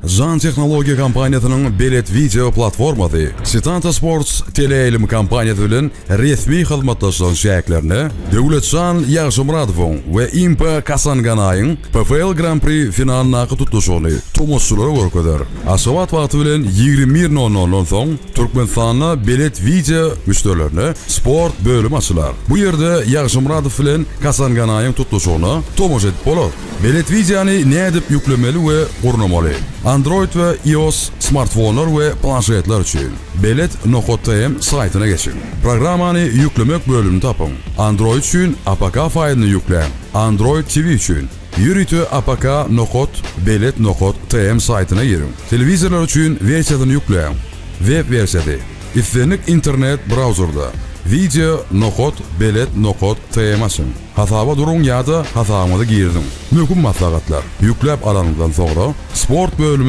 Zan Texnologiya kompaniyasynyň belet video platformasy Sitanta Sports teleýilim kompaniyasy bilen resmi hyzmatlaşan şäherlerini Döwletjan Ýagşymradowyň we Impa Kasanganaýyň PFL Grand Prix finalyna tutuşuny tomoşçulara görkezler. Aşabat wagty bilen 21:00 soň Türkmenistanyň belet video müşterilerini sport bölümi açylar. Bu ýerde Ýagşymradow bilen Kasanganaýyň tutuşuny tomoş edip bolar. Belet videony nädip ýüklemeli we gurnamaly? Android ve iOS smartfonlar ve planşetler için belet.tm saytına geçin. Programany yüklemek bölümünü tapın. Android için APK faylını yükleyin. Android TV için yürütü apk.belet.tm saytına girin. Televizorlar için versiyonu yükleyin. Web versiyonu. İstenik internet browserda video.belet.tm açın. Hataba durun ya da hatamada girdim. Mümkün maslahatlar. Yüklep alanından sonra sport bölümü